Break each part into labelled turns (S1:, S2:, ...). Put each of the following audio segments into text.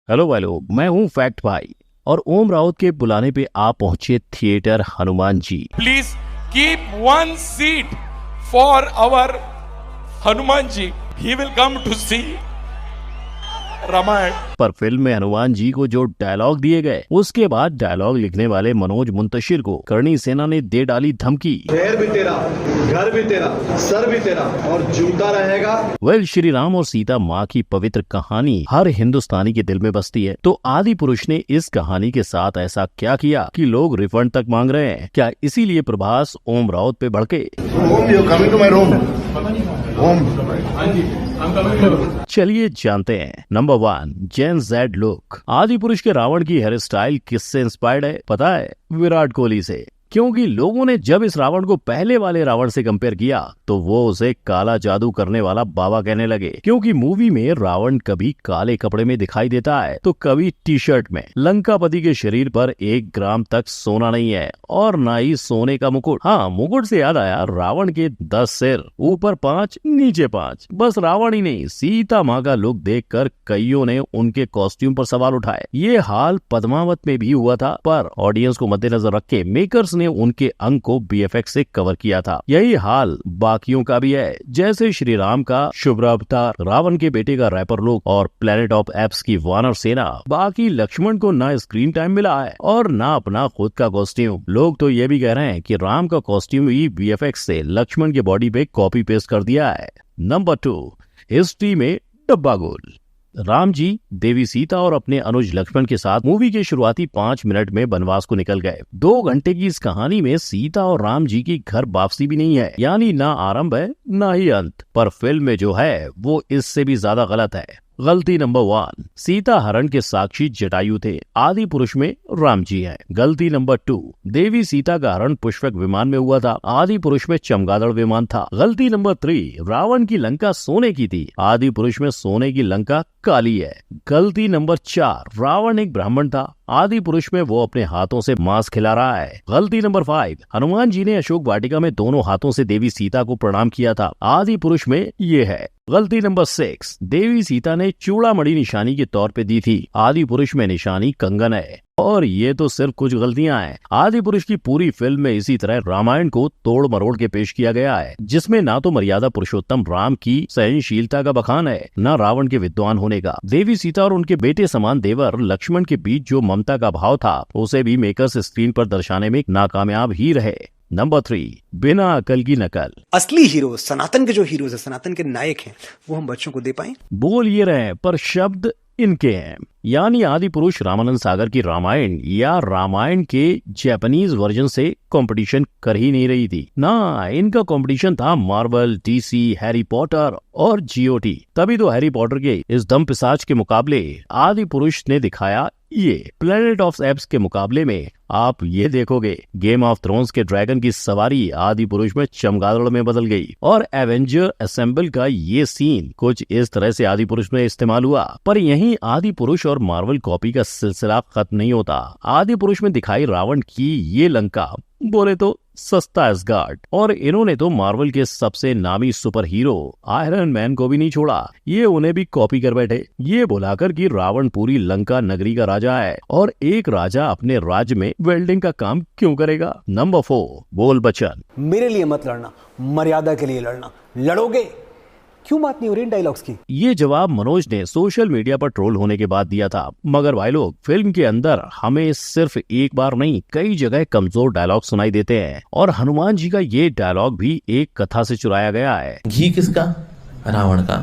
S1: Hello भाई लोग, मैं हूँ फैक्ट भाई और ओम राउत के बुलाने पे आप पहुंचे theatre Hanuman ji.
S2: Please keep one seat for our Hanumanji. He will come to see Ramayan.
S1: पर फिल्म में हनुमान जी को जो डायलॉग दिए गए, उसके बाद डायलॉग लिखने वाले मनोज मुंतशिर को करणी सेना ने दे डाली धमकी।
S3: शहर भी तेरा, घर भी तेरा, सर भी तेरा और जूता रहेगा।
S1: वेल, श्री राम और सीता माँ की पवित्र कहानी हर हिंदुस्तानी के दिल में बसती है, तो आदि पुरुष ने इस कहानी के साथ ऐसा क्या किया कि लोग रिफंड तक मांग रहे हैं? क्या इसीलिए प्रभास ओम राउत पे भड़के? चलिए जानते हैं। Number 1, gen Z look. आदि पुरुष के रावण की हेयर स्टाइल किससे इंस्पायर्ड है पता है? विराट कोहली से। क्योंकि लोगों ने जब इस रावण को पहले वाले रावण से कंपेयर किया तो वो उसे काला जादू करने वाला बाबा कहने लगे, क्योंकि मूवी में रावण कभी काले कपड़े में दिखाई देता है तो कभी टी शर्ट में। लंकापति के शरीर पर 1 ग्राम तक सोना नहीं है और ना ही सोने का मुकुट। हाँ, मुकुट से याद आया, रावण के 10 सिर, ऊपर 5 नीचे 5। बस रावण ही नहीं, सीता माँ का लुक देखकर कईयों ने उनके कॉस्ट्यूम पर सवाल उठाए। ये हाल पद्मावत में भी हुआ था, पर ऑडियंस को मद्देनजर रख के मेकर्स ने उनके अंग को BFX से कवर किया था। यही हाल बाकियों का भी है, जैसे श्री राम का शुभ्र अवतार, रावण के बेटे का रैपर लुक और प्लेनेट ऑफ एप्स की वानर सेना। बाकी लक्ष्मण को ना स्क्रीन टाइम मिला है और ना अपना खुद का कॉस्ट्यूम। लोग तो ये भी कह रहे हैं कि राम का कॉस्ट्यूम ही BFX से लक्ष्मण के बॉडी पे कॉपी पेस्ट कर दिया है। नंबर 2, हिस्ट्री में डब्बा गोल। राम जी देवी सीता और अपने अनुज लक्ष्मण के साथ मूवी के शुरुआती 5 मिनट में वनवास को निकल गए। 2 घंटे की इस कहानी में सीता और राम जी की घर वापसी भी नहीं है, यानी ना आरंभ है ना ही अंत। पर फिल्म में जो है वो इससे भी ज्यादा गलत है। गलती नंबर 1, सीता हरण के साक्षी जटायु थे, आदि पुरुष में राम जी हैं। गलती नंबर 2, देवी सीता का हरण पुष्पक विमान में हुआ था, आदि पुरुष में चमगादड़ विमान था। गलती नंबर 3, रावण की लंका सोने की थी, आदि पुरुष में सोने की लंका काली है। गलती नंबर 4, रावण एक ब्राह्मण था, आदि पुरुष में वो अपने हाथों से मांस खिला रहा है। गलती नंबर 5, हनुमान जी ने अशोक वाटिका में दोनों हाथों से देवी सीता को प्रणाम किया था, आदि पुरुष में ये है। गलती नंबर 6, देवी सीता ने चूड़ामणि निशानी के तौर पे दी थी, आदि पुरुष में निशानी कंगन है। और ये तो सिर्फ कुछ गलतियां हैं। आदि पुरुष की पूरी फिल्म में इसी तरह रामायण को तोड़ मरोड़ के पेश किया गया है, जिसमें ना तो मर्यादा पुरुषोत्तम राम की सहनशीलता का बखान है, न रावण के विद्वान होने का। देवी सीता और उनके बेटे समान देवर लक्ष्मण के बीच जो ममता का भाव था, उसे भी मेकर्स स्क्रीन पर दर्शाने में नाकामयाब ही रहे। नंबर 3, बिना अकल की नकल।
S4: असली हीरो, सनातन के जो हीरोज है, सनातन के नायक हैं, वो हम बच्चों को दे पाए।
S1: बोल ये रहे पर शब्द इनके हैं, यानी आदि पुरुष रामानंद सागर की रामायण या रामायण के जापानीज वर्जन से कंपटीशन कर ही नहीं रही थी ना। इनका कंपटीशन था मार्वल, DC, हैरी पॉटर और GOT। तभी तो हैरी पॉटर के इस दम पिशाच के मुकाबले आदि पुरुष ने दिखाया ये। प्लेनेट ऑफ एप्स के मुकाबले में आप ये देखोगे, गेम ऑफ थ्रोन्स के ड्रैगन की सवारी आदि पुरुष में चमगादड़ में बदल गई। और एवेंजर असेंबल का ये सीन कुछ इस तरह से आदि पुरुष में इस्तेमाल हुआ। पर यहीं आदि पुरुष और मार्वल कॉपी का सिलसिला खत्म नहीं होता। आदि पुरुष में दिखाई रावण की ये लंका बोले तो सस्ता एसगार्ड, और इन्होंने तो मार्वल के सबसे नामी सुपर हीरो आयरन मैन को भी नहीं छोड़ा, ये उन्हें भी कॉपी कर बैठे, ये बुलाकर कि रावण पूरी लंका नगरी का राजा है और एक राजा अपने राज्य में वेल्डिंग का काम क्यों करेगा। नंबर 4, बोल बच्चन।
S4: मेरे लिए मत लड़ना, मर्यादा के लिए लड़ना। लड़ोगे क्यों बात नहीं हो रही इन डायलॉग्स की?
S1: ये जवाब मनोज ने सोशल मीडिया पर ट्रोल होने के बाद दिया था। मगर भाई लोग, फिल्म के अंदर हमें सिर्फ एक बार नहीं, कई जगह कमजोर डायलॉग सुनाई देते हैं और हनुमान जी का ये डायलॉग भी एक कथा से चुराया गया है।
S5: घी किसका? रावण का।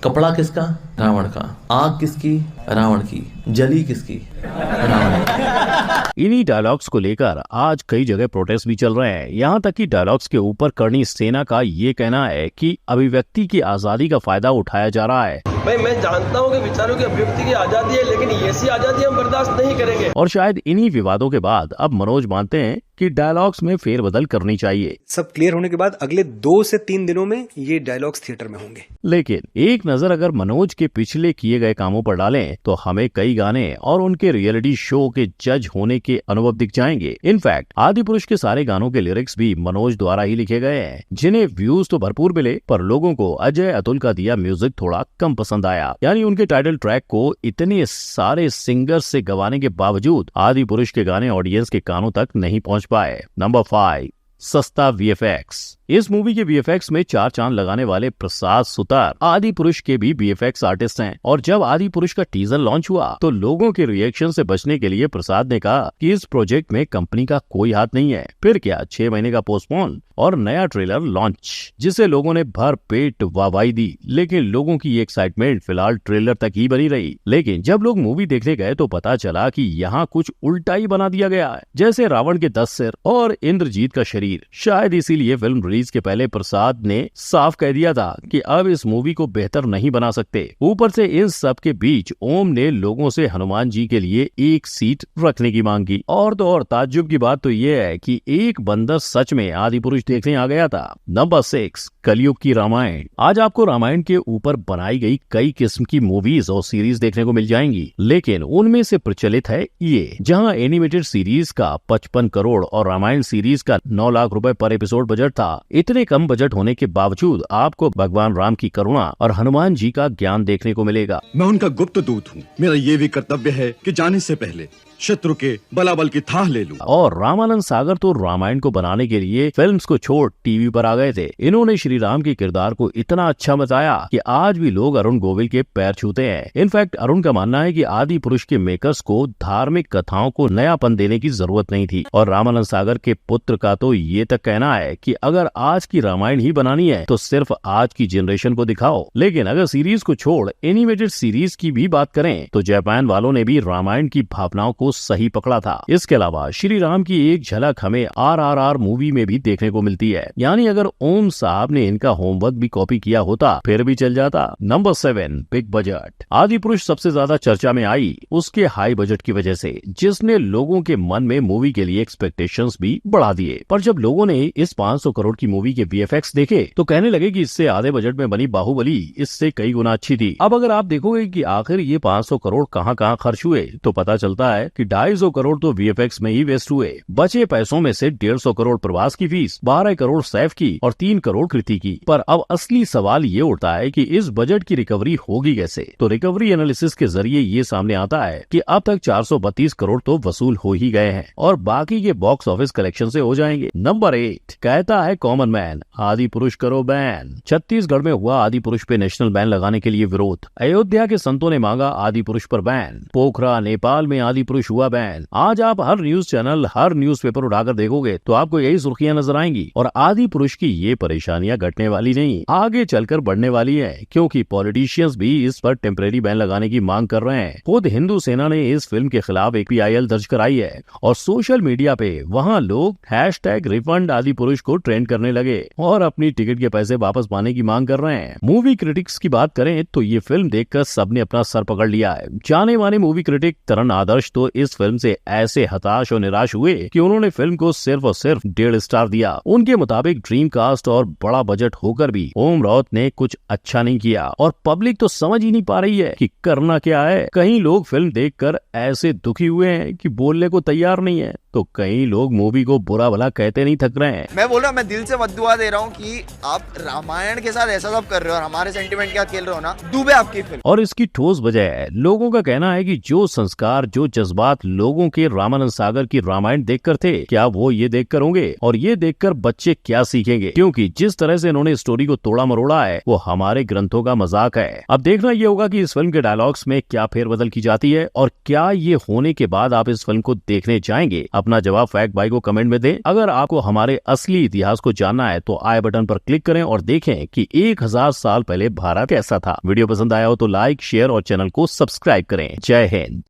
S5: कपड़ा किसका? रावण का। आग किसकी? रावण की। जली किसकी? रावण की।
S1: इन्हीं डायलॉग्स को लेकर आज कई जगह प्रोटेस्ट भी चल रहे हैं। यहाँ तक कि डायलॉग्स के ऊपर करणी सेना का ये कहना है कि अभिव्यक्ति की आजादी का फायदा उठाया जा रहा है।
S6: भाई, मैं जानता हूँ कि विचारों की अभिव्यक्ति की आजादी है, लेकिन ऐसी आजादी हम बर्दाश्त नहीं करेंगे।
S1: और शायद इन्हीं विवादों के बाद अब मनोज मानते हैं कि डायलॉग्स में फेरबदल करनी चाहिए।
S4: सब क्लियर होने के बाद अगले 2 से 3 दिनों में ये डायलॉग्स थिएटर में होंगे।
S1: लेकिन एक नजर अगर मनोज के पिछले किए गए कामों पर डालें तो हमें कई गाने और उनके रियलिटी शो के जज होने के अनुभव दिख जाएंगे। इनफैक्ट आदि पुरुष के सारे गानों के लिरिक्स भी मनोज द्वारा ही लिखे गए हैं, जिन्हें व्यूज तो भरपूर मिले पर लोगों को अजय अतुल का दिया म्यूजिक थोड़ा कम पसंद आया। यानी उनके टाइटल ट्रैक को इतने सारे सिंगर्स से गवाने के बावजूद आदि पुरुष के गाने ऑडियंस के कानों तक नहीं पहुंच पाए। नंबर 5, सस्ता वीएफएक्स। इस मूवी के वीएफएक्स में 4 चांद लगाने वाले प्रसाद सुतार आदि पुरुष के भी वीएफएक्स आर्टिस्ट हैं। और जब आदि पुरुष का टीजर लॉन्च हुआ तो लोगों के रिएक्शन से बचने के लिए प्रसाद ने कहा कि इस प्रोजेक्ट में कंपनी का कोई हाथ नहीं है। फिर क्या 6 महीने का पोस्टपोन और नया ट्रेलर लॉन्च, जिसे लोगों ने भर पेट वाहवाही दी। लेकिन लोगों की ये एक्साइटमेंट फिलहाल ट्रेलर तक ही बनी रही। लेकिन जब लोग मूवी देखने गए तो पता चला कि यहाँ कुछ उल्टा ही बना दिया गया है, जैसे रावण के 10 सिर और इंद्रजीत का शरीर। शायद इसीलिए फिल्म रिलीज के पहले प्रसाद ने साफ कह दिया था कि अब इस मूवी को बेहतर नहीं बना सकते। ऊपर से इन सब के बीच ओम ने लोगों से हनुमान जी के लिए एक सीट रखने की मांग की। और तो और ताज्जुब की बात तो ये है कि एक बंदर सच में आदि पुरुष देखने आ गया था। नंबर 6, कलयुग की रामायण। आज आपको रामायण के ऊपर बनाई गई कई किस्म की मूवीज और सीरीज देखने को मिल जाएंगी, लेकिन उनमें से प्रचलित है ये, जहां एनिमेटेड सीरीज का 55 करोड़ और रामायण सीरीज का 9 लाख रुपए पर एपिसोड बजट था। इतने कम बजट होने के बावजूद आपको भगवान राम की करुणा और हनुमान जी का ज्ञान देखने को मिलेगा।
S7: मैं उनका गुप्त दूत हूँ। मेरा ये भी कर्तव्य है कि जाने से पहले शत्रु के बलाबल की थाह ले लूं।
S1: और रामानंद सागर तो रामायण को बनाने के लिए फिल्म्स को छोड़ टीवी पर आ गए थे। इन्होंने श्री राम के किरदार को इतना अच्छा बताया कि आज भी लोग अरुण गोविल के पैर छूते हैं। इनफैक्ट अरुण का मानना है कि आदि पुरुष के मेकर्स को धार्मिक कथाओं को नयापन देने की जरूरत नहीं थी। और रामानंद सागर के पुत्र का तो ये तक कहना है कि अगर आज की रामायण ही बनानी है तो सिर्फ आज की जनरेशन को दिखाओ। लेकिन अगर सीरीज को छोड़ एनिमेटेड सीरीज की भी बात करें तो जापान वालों ने भी रामायण की भावनाओं को सही पकड़ा था। इसके अलावा श्री राम की एक झलक हमें RRR मूवी में भी देखने को मिलती है। यानी अगर ओम साहब ने इनका होमवर्क भी कॉपी किया होता फिर भी चल जाता। Number 7, big budget. आदि पुरुष सबसे ज्यादा चर्चा में आई उसके हाई बजट की वजह से, जिसने लोगों के मन में मूवी के लिए एक्सपेक्टेशंस भी बढ़ा दिए। पर जब लोगों ने इस 500 करोड़ की मूवी के VFX देखे तो कहने लगे कि इससे आधे बजट में बनी बाहुबली इससे कई गुना अच्छी थी। अब अगर आप देखोगे कि आखिर ये 500 करोड़ कहाँ खर्च हुए तो पता चलता है कि 250 करोड़ तो VFX में ही वेस्ट हुए। बचे पैसों में से 150 करोड़ प्रवास की फीस, 12 करोड़ सैफ की और 3 करोड़ कृति की। पर अब असली सवाल ये उठता है कि इस बजट की रिकवरी होगी कैसे। तो रिकवरी एनालिसिस के जरिए ये सामने आता है कि अब तक 432 करोड़ तो वसूल हो ही गए हैं और बाकी के बॉक्स ऑफिस कलेक्शन से हो जाएंगे। नंबर 8, कहता है कॉमन मैन, आदि पुरुष करो बैन। छत्तीसगढ़ में हुआ आदि पुरुष पे नेशनल बैन लगाने के लिए विरोध। अयोध्या के संतों ने मांगा आदि पुरुष पर बैन। पोखरा नेपाल में आदि पुरुष हुआ बैन। आज आप हर न्यूज चैनल, हर न्यूज़पेपर उठाकर देखोगे तो आपको यही सुर्खियां नजर आएंगी। और आदि पुरुष की ये परेशानियां घटने वाली नहीं, आगे चलकर बढ़ने वाली है, क्योंकि पॉलिटिशियंस भी इस पर टेम्परेरी बैन लगाने की मांग कर रहे हैं। खुद हिंदू सेना ने इस फिल्म के खिलाफ एक PIL दर्ज कराई है और सोशल मीडिया पे वहाँ लोग #रिफंड आदि पुरुष को ट्रेंड करने लगे और अपनी टिकट के पैसे वापस पाने की मांग कर रहे हैं। मूवी क्रिटिक्स की बात करें तो ये फिल्म देखकर सबने अपना सर पकड़ लिया है। जाने माने मूवी क्रिटिक तरन आदर्श तो इस फिल्म से ऐसे हताश और निराश हुए कि उन्होंने फिल्म को सिर्फ और सिर्फ 1.5 स्टार दिया। उनके मुताबिक ड्रीम कास्ट और बड़ा बजट होकर भी ओम राउत ने कुछ अच्छा नहीं किया और पब्लिक तो समझ ही नहीं पा रही है कि करना क्या है। कई लोग फिल्म देखकर ऐसे दुखी हुए हैं कि बोलने को तैयार नहीं है, तो कई लोग मूवी को बुरा भला कहते नहीं थक रहे हैं।
S8: मैं बोल रहा हूँ, मैं दिल से बद्दुआ दे रहा हूँ कि आप रामायण के साथ ऐसा सब कर रहे हो और हमारे सेंटिमेंट क्या खेल रहे हो ना, डूबे आपकी फिल्म।
S1: और इसकी ठोस वजह है, लोगों का कहना है कि जो संस्कार, जो जज्बात लोगों के रामानंद सागर की रामायण देखकर थे, क्या वो ये देखकर होंगे? और ये देखकर बच्चे क्या सीखेंगे? क्योंकि जिस तरह से इन्होंने स्टोरी को तोड़ा मरोड़ा है वो हमारे ग्रंथों का मजाक है। अब देखना ये होगा कि इस फिल्म के डायलॉग्स में क्या फेरबदल की जाती है और क्या ये होने के बाद आप इस फिल्म को देखने जाएंगे। अपना जवाब फैक्ट भाई को कमेंट में दें। अगर आपको हमारे असली इतिहास को जानना है तो आई बटन पर क्लिक करें और देखें कि 1000 साल पहले भारत कैसा था। वीडियो पसंद आया हो तो लाइक, शेयर और चैनल को सब्सक्राइब करें। जय हिंद।